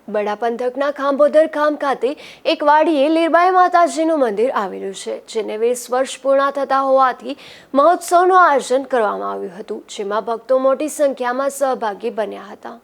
બડા પંથકના ખાંભોદર ગામ ખાતે એક વાડીએ લીરબાઈ માતાજીનું મંદિર આવેલું છે, જેને 20 વર્ષ પૂર્ણ થતા હોવાથી મહોત્સવનું આયોજન કરવામાં આવ્યું હતું, જેમાં ભક્તો મોટી સંખ્યામાં સહભાગી બન્યા હતા.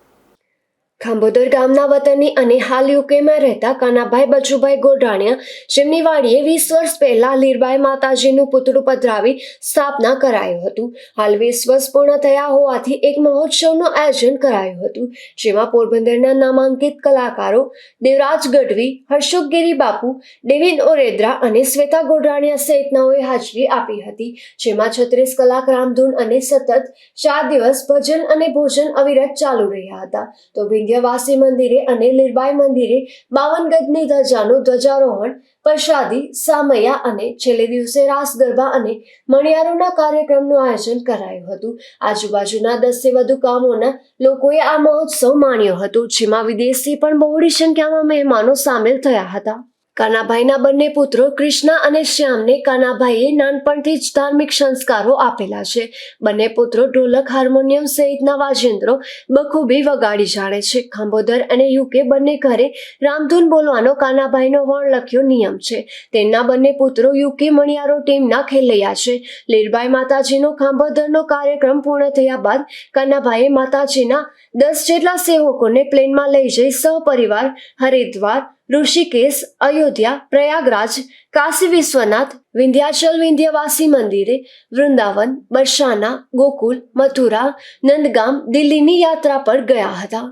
ખાંભોદર ગામના વતની અને હાલ યુકેમાં રહેતા કાનાભાઈ બચુભાઈ ગોઢાણીયા, જેમની વાડીએ 20 વર્ષ પહેલા લીરબાઈ માતાજીનું પુતળું પધરાવી સ્થાપના કરાયું હતું. હાલ 20 વર્ષ પૂર્ણ થયા હોવાથી એક મહોત્સવનું આયોજન કરાયું હતું, જેમાં પોરબંદરના નામાંકિત કલાકારો દેવરાજ ગઢવી, હર્ષુક ગિરી બાપુ, ડેવિન ઓરેદ્રા અને શ્વેતા ગોઢાણીયા સહિતનાઓએ હાજરી આપી હતી, જેમાં 36 કલાક રામધૂન અને સતત 4 દિવસ ભજન અને ભોજન અવિરત ચાલુ રહ્યા હતા. તો વાસી મંદિરે અને લીરબાઈ મંદિરે 52 ગજની ધજાનું ધ્વજારોહણ, પ્રસાદી, સામૈયા અને છેલ્લે દિવસે રાસ ગરબા અને મણિયારોના કાર્યક્રમનું આયોજન કરાયું હતું. આજુબાજુના 10 થી વધુ ગામોના લોકોએ આ મહોત્સવ માણ્યો હતો, જેમાં વિદેશથી પણ બહોળી સંખ્યામાં મહેમાનો સામેલ થયા હતા. કાનાભાઈના બંને પુત્રો કૃષ્ણા અને શ્યામને કાનાભાઈએ નાનપણથી જ ધાર્મિક સંસ્કારો આપેલા છે. બંને પુત્રો ઢોલક, હાર્મોનિયમ સહિતના વાજિંત્રો બખૂબી વગાડી જાણે છે. ખાંભોદર અને યુકે બંને ઘરે રામધૂન બોલવાનો કાનાભાઈનો વણલખ્યો નિયમ છે. તેમના બંને પુત્રો યુકે મણિયારો ટીમના ખેલૈયા છે. લીરબાઈ માતાજીનો ખાંભોદરનો કાર્યક્રમ પૂર્ણ થયા બાદ કાનાભાઈએ માતાજીના 10 જેટલા સેવકોને પ્લેનમાં લઈ જઈ સહપરિવાર હરિદ્વાર, ઋષિકેશ, અયોધ્યા, પ્રયાગરાજ, કાશી વિશ્વનાથ, વિંધ્યાચલ વિંધ્યવાસી મંદિરે, વૃંદાવન, બરસાના, ગોકુલ, મથુરા, નંદગામ, દિલ્હીની યાત્રા પર ગયા હતા.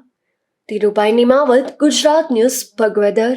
ધીરુભાઈ નિમાવત, ગુજરાત ન્યૂઝ, ભગવદર.